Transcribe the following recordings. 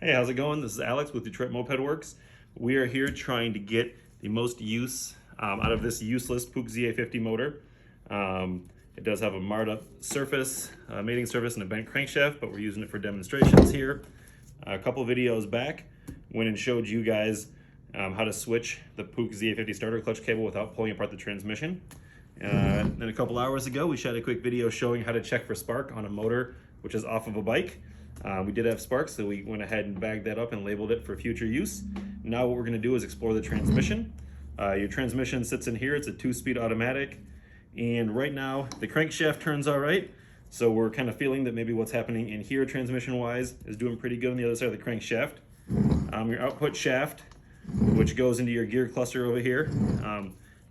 Hey, how's it going? This is Alex with Detroit Moped Works. We are here trying to get the most use out of this useless Puch ZA50 motor. It does have a marred up surface, mating surface, and a bent crankshaft, but we're using it for demonstrations here. A couple videos back, went and showed you guys how to switch the Puch ZA50 starter clutch cable without pulling apart the transmission. Then a couple hours ago, we shot a quick video showing how to check for spark on a motor which is off of a bike. We did have sparks, so we went ahead and bagged that up and labeled it for future use. Now what we're going to do is explore the transmission. Your transmission sits in here. It's a 2-speed automatic, and right now the crankshaft turns all right, so we're kind of feeling that maybe what's happening in here transmission wise is doing pretty good on the other side of the crankshaft. Your output shaft, which goes into your gear cluster over here,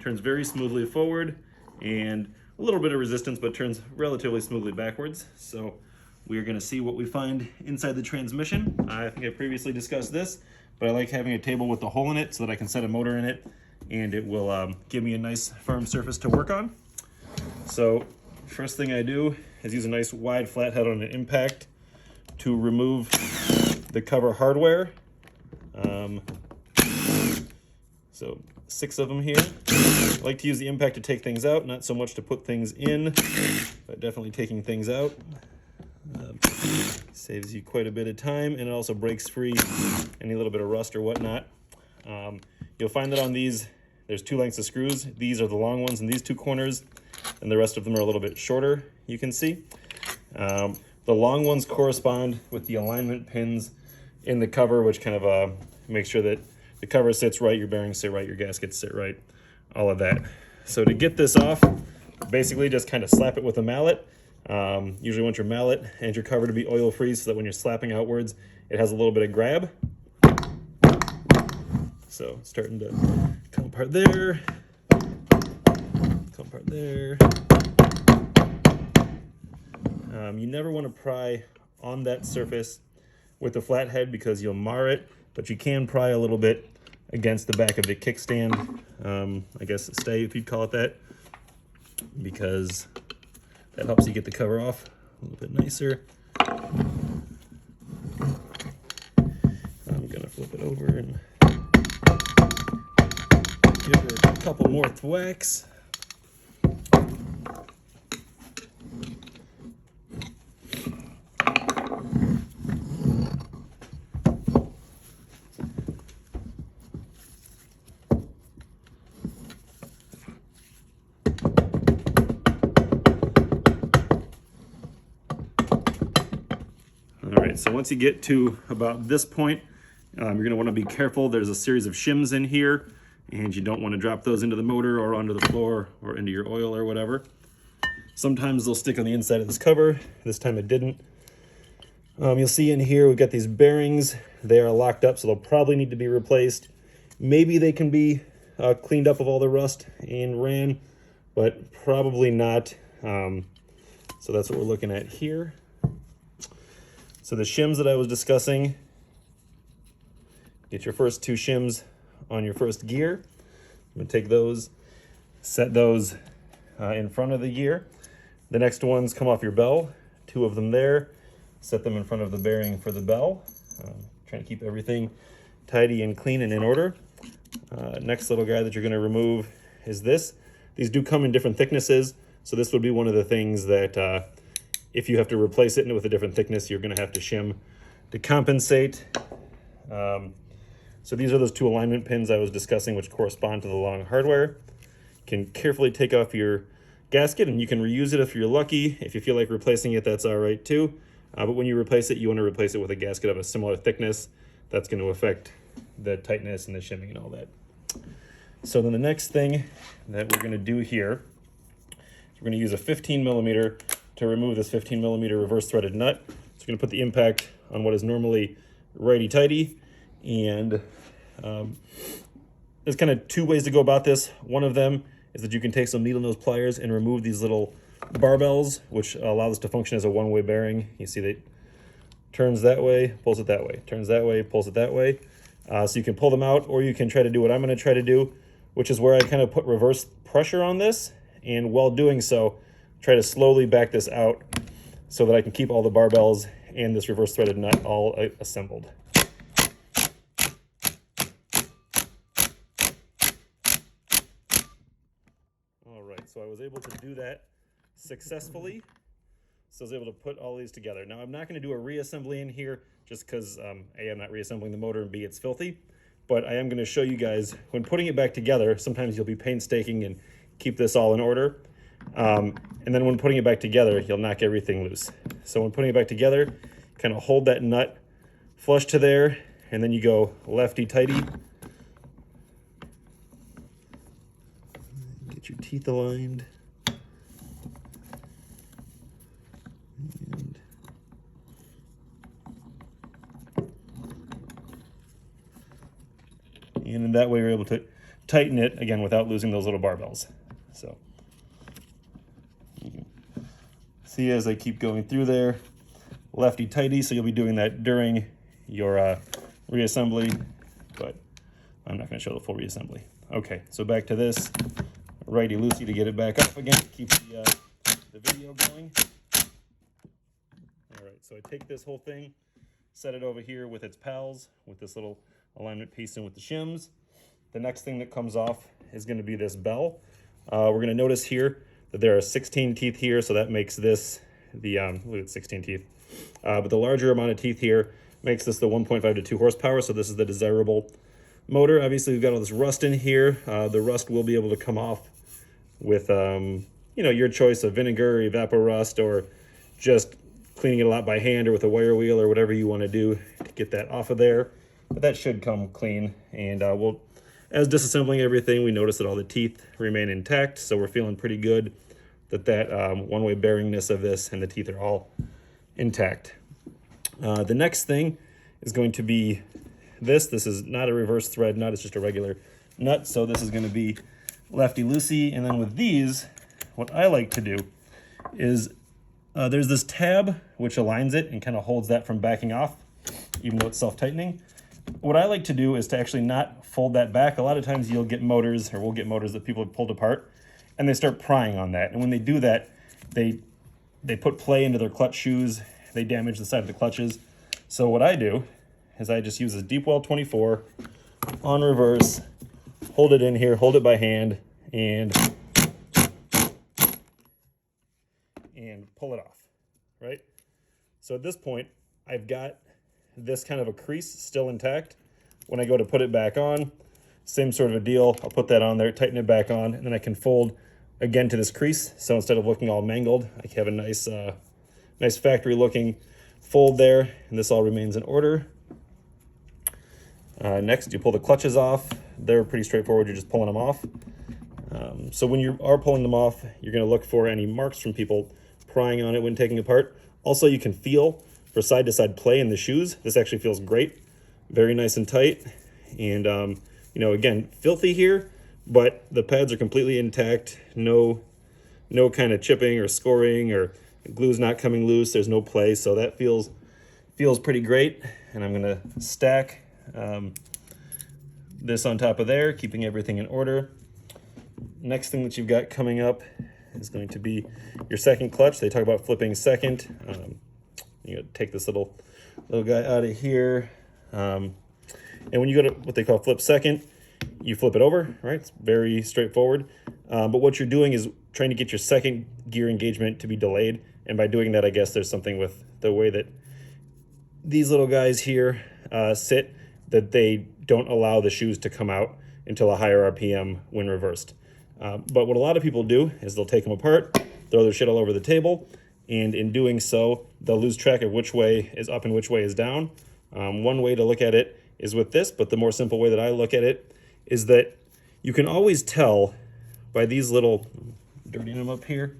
turns very smoothly forward and a little bit of resistance, but turns relatively smoothly backwards. So we are going to see what we find inside the transmission. I think I previously discussed this, but I like having a table with a hole in it so that I can set a motor in it and it will give me a nice firm surface to work on. So first thing I do is use a nice wide flathead on an impact to remove the cover hardware. So 6 of them here. I like to use the impact to take things out, not so much to put things in, but definitely taking things out. Saves you quite a bit of time, and it also breaks free any little bit of rust or whatnot. You'll find that on these, there's 2 lengths of screws. These are the long ones in these 2 corners, and the rest of them are a little bit shorter, you can see. The long ones correspond with the alignment pins in the cover, which kind of makes sure that the cover sits right, your bearings sit right, your gaskets sit right, all of that. So to get this off, basically just kind of slap it with a mallet. Usually want your mallet and your cover to be oil free so that when you're slapping outwards, it has a little bit of grab. So it's starting to come apart there, come apart there. You never want to pry on that surface with the flathead because you'll mar it, but you can pry a little bit against the back of the kickstand, I guess stay if you'd call it that, because that helps you get the cover off a little bit nicer. I'm gonna flip it over and give it a couple more thwacks. All right, so once you get to about this point, you're going to want to be careful. There's a series of shims in here, and you don't want to drop those into the motor or onto the floor or into your oil or whatever. Sometimes they'll stick on the inside of this cover. This time it didn't. You'll see in here we've got these bearings. They are locked up, so they'll probably need to be replaced. Maybe they can be cleaned up of all the rust and ran, but probably not. So that's what we're looking at here. So the shims that I was discussing, get your first 2 shims on your first gear. I'm gonna take those, set those in front of the gear. The next ones come off your bell, 2 of them there, set them in front of the bearing for the bell. Trying to keep everything tidy and clean and in order. Next little guy that you're gonna remove is this. These do come in different thicknesses, so this would be one of the things that if you have to replace it with a different thickness, you're going to have to shim to compensate. So these are those 2 alignment pins I was discussing, which correspond to the long hardware. You can carefully take off your gasket, and you can reuse it if you're lucky. If you feel like replacing it, that's all right too. But when you replace it, you want to replace it with a gasket of a similar thickness. That's going to affect the tightness and the shimming and all that. So then the next thing that we're going to do here, we're going to use a 15mm to remove this 15mm reverse threaded nut. So we're going to put the impact on what is normally righty-tighty, and there's kind of 2 ways to go about this. One of them is that you can take some needle nose pliers and remove these little barbells, which allow this to function as a one-way bearing. You see that turns that way, pulls it that way, turns that way, pulls it that way. So you can pull them out, or you can try to do what I'm going to try to do, which is where I kind of put reverse pressure on this, and while doing so, try to slowly back this out so that I can keep all the barbells and this reverse threaded nut all assembled. So So I was able to do that successfully. So I was able to put all these together. Now I'm not going to do a reassembly in here just because A, I'm not reassembling the motor, and B, it's filthy. But I am going to show you guys when putting it back together. Sometimes you'll be painstaking and keep this all in order. And then when putting it back together, you'll knock everything loose. So when putting it back together, kind of hold that nut flush to there, and then you go lefty-tighty. Get your teeth aligned. And in that way, you're able to tighten it, again, without losing those little barbells. So you can see as I keep going through there, lefty-tighty, so you'll be doing that during your reassembly, but I'm not going to show the full reassembly. Okay, so back to this, righty-loosey to get it back up again, keep the video going. All right, so I take this whole thing, set it over here with its pals, with this little alignment piece and with the shims. The next thing that comes off is going to be this bell. We're going to notice here that there are 16 teeth here, so that makes this the, look at 16 teeth. But the larger amount of teeth here makes this the 1.5 to 2 horsepower, so this is the desirable motor. Obviously, we've got all this rust in here. The rust will be able to come off with, you know, your choice of vinegar, evapor-rust, or just cleaning it a lot by hand or with a wire wheel or whatever you want to do to get that off of there. But that should come clean, and we'll, as disassembling everything, we notice that all the teeth remain intact, so we're feeling pretty good that that one-way bearingness of this and the teeth are all intact. The next thing is going to be this. This is not a reverse thread nut, it's just a regular nut, so this is going to be lefty-loosey. And then with these, what I like to do is there's this tab which aligns it and kind of holds that from backing off, even though it's self-tightening. What I like to do is to actually not fold that back. A lot of times you'll get motors, or we'll get motors that people have pulled apart, and they start prying on that. And when they do that, they put play into their clutch shoes. They damage the side of the clutches. So what I do is I just use this deep well 24 on reverse, hold it in here, hold it by hand, and pull it off, right? So at this point, I've got this kind of a crease still intact. When I go to put it back on, same sort of a deal. I'll put that on there, tighten it back on, and then I can fold again to this crease. So instead of looking all mangled, I have a nice, nice factory looking fold there, and this all remains in order. Next, you pull the clutches off. They're pretty straightforward. You're just pulling them off. So when you are pulling them off, you're going to look for any marks from people prying on it when taking apart. Also, you can feel for side-to-side play in the shoes. This actually feels great, very nice and tight, and you know, again, filthy here, but the pads are completely intact. No kind of chipping or scoring, or glue's not coming loose. There's no play, so that feels pretty great. And I'm gonna stack this on top of there, keeping everything in order. Next thing that you've got coming up is going to be your second clutch. They talk about flipping second. You know, take this little guy out of here, and when you go to what they call flip second, you flip it over, right? It's very straightforward. But what you're doing is trying to get your second gear engagement to be delayed, and by doing that, I guess there's something with the way that these little guys here sit, that they don't allow the shoes to come out until a higher RPM when reversed. But what a lot of people do is they'll take them apart, throw their shit all over the table, and in doing so, they'll lose track of which way is up and which way is down. One way to look at it is with this, but the more simple way that I look at it is that you can always tell by these little, dirtying them up here,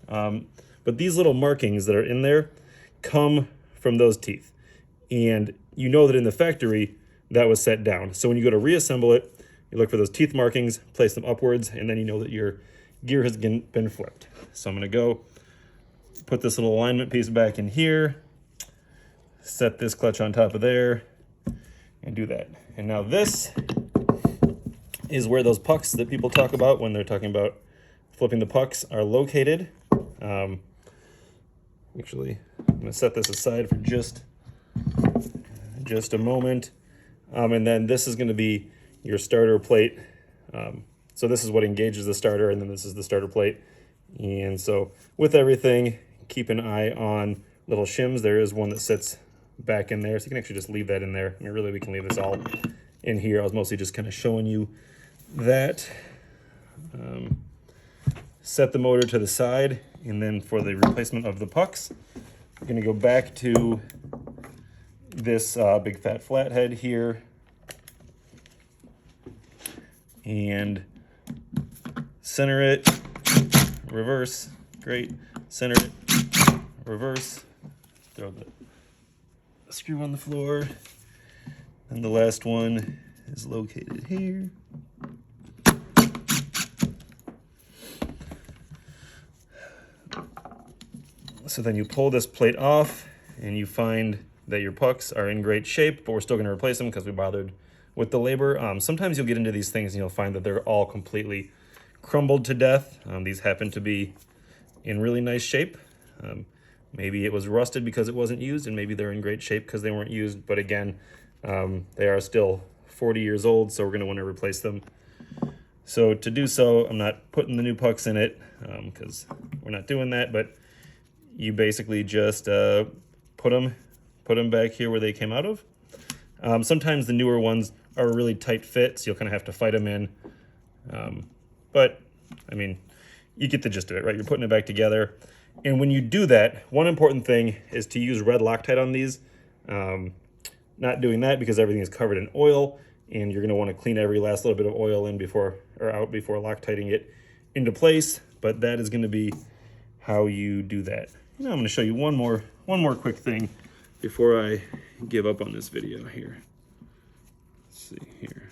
but these little markings that are in there come from those teeth. And you know that in the factory, that was set down. So when you go to reassemble it, you look for those teeth markings, place them upwards, and then you know that your gear has been flipped. So I'm gonna go put this little alignment piece back in here, set this clutch on top of there, and do that. And now this is where those pucks that people talk about when they're talking about flipping the pucks are located. Actually, I'm gonna set this aside for just a moment. And then this is gonna be your starter plate. So this is what engages the starter, and then this is the starter plate. And so with everything, keep an eye on little shims. There is one that sits back in there, so you can actually just leave that in there. I mean, really, we can leave this all in here. I was mostly just kind of showing you that. Set the motor to the side, and then for the replacement of the pucks, we're going to go back to this big fat flathead here and center it, reverse, great, center it, reverse, throw the screw on the floor, and the last one is located here. So then you pull this plate off and you find that your pucks are in great shape, but we're still going to replace them because we bothered with the labor. Sometimes you'll get into these things and you'll find that they're all completely crumbled to death. These happen to be in really nice shape. Maybe it was rusted because it wasn't used, and maybe they're in great shape because they weren't used. But again, they are still 40 years old, so we're going to want to replace them. So to do so, I'm not putting the new pucks in it because we're not doing that, but you basically just put them back here where they came out of. Sometimes the newer ones are a really tight fit, so you'll kind of have to fight them in. But, I mean, you get the gist of it, right? You're putting it back together. And when you do that, one important thing is to use red Loctite on these. Not doing that because everything is covered in oil, and you're going to want to clean every last little bit of oil in out before Loctiting it into place. But that is going to be how you do that. Now I'm going to show you one more quick thing before I give up on this video here. Let's see here.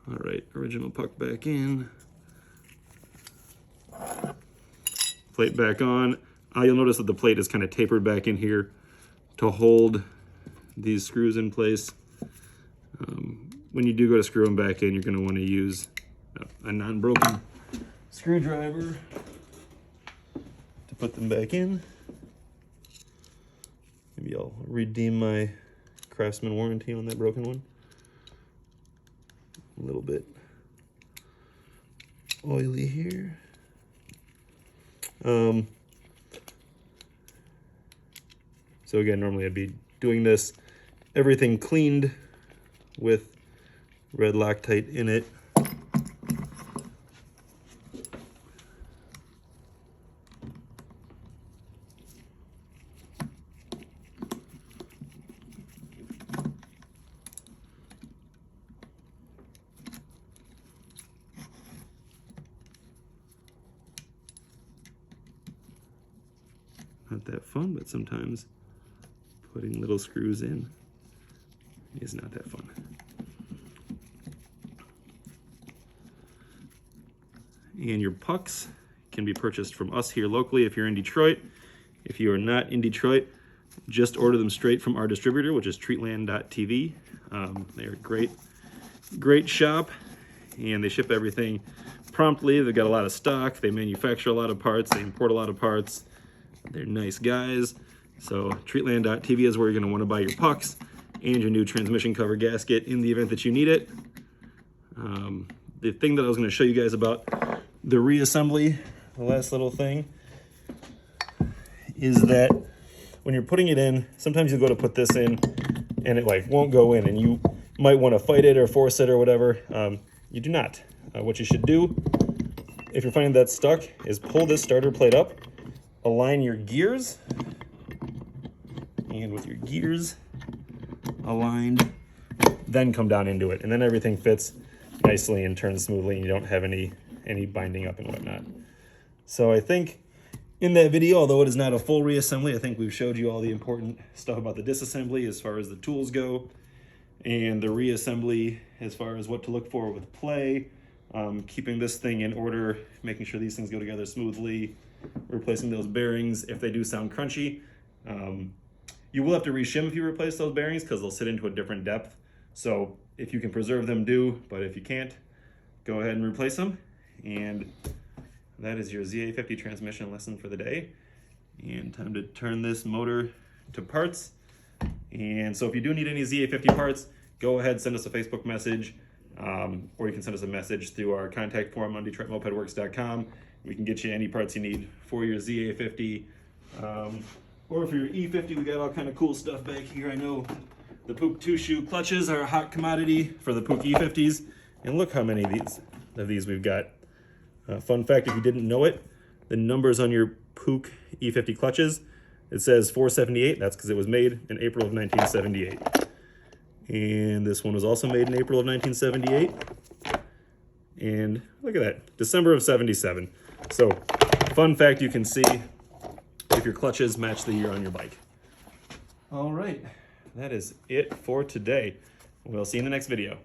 All right, original puck back in. Plate back on. You'll notice that the plate is kind of tapered back in here to hold these screws in place. When you do go to screw them back in, you're going to want to use a non-broken screwdriver to put them back in. Maybe I'll redeem my Craftsman warranty on that broken one. A little bit oily here. So again, normally I'd be doing this, everything cleaned with red Loctite in it. Not that fun, but sometimes putting little screws in is not that fun. And your pucks can be purchased from us here locally if you're in Detroit. If you are not in Detroit, just order them straight from our distributor, which is treatland.tv. They're a great shop, and they ship everything promptly. They've got a lot of stock. They manufacture a lot of parts. They import a lot of parts. They're nice guys. So treatland.tv is where you're going to want to buy your pucks and your new transmission cover gasket in the event that you need it. The thing that I was going to show you guys about the reassembly, the last little thing, is that when you're putting it in, sometimes you go to put this in and it like won't go in, and you might want to fight it or force it or whatever. You do not. What you should do, if you're finding that stuck, is pull this starter plate up, align your gears, and with your gears aligned, then come down into it, and then everything fits nicely and turns smoothly, and you don't have any binding up and whatnot. So I think in that video, although it is not a full reassembly, I think we've showed you all the important stuff about the disassembly as far as the tools go, and the reassembly as far as what to look for with play, keeping this thing in order, making sure these things go together smoothly, replacing those bearings if they do sound crunchy. You will have to reshim if you replace those bearings because they'll sit into a different depth. So if you can preserve them, do, but if you can't, go ahead and replace them. And that is your ZA50 transmission lesson for the day. And time to turn this motor to parts. And so if you do need any ZA50 parts, go ahead, send us a Facebook message, or you can send us a message through our contact form on DetroitMopedWorks.com. We can get you any parts you need for your ZA50, or for your E50. We got all kind of cool stuff back here. I know the Puch 2-shoe clutches are a hot commodity for the Puch E50s, and look how many of these we've got. Fun fact, if you didn't know it, the numbers on your Puch E50 clutches, it says 478. That's because it was made in April of 1978. And this one was also made in April of 1978. And look at that, December of 77. So, fun fact you can see if your clutches match the year on your bike. All right, that is it for today. We'll see you in the next video.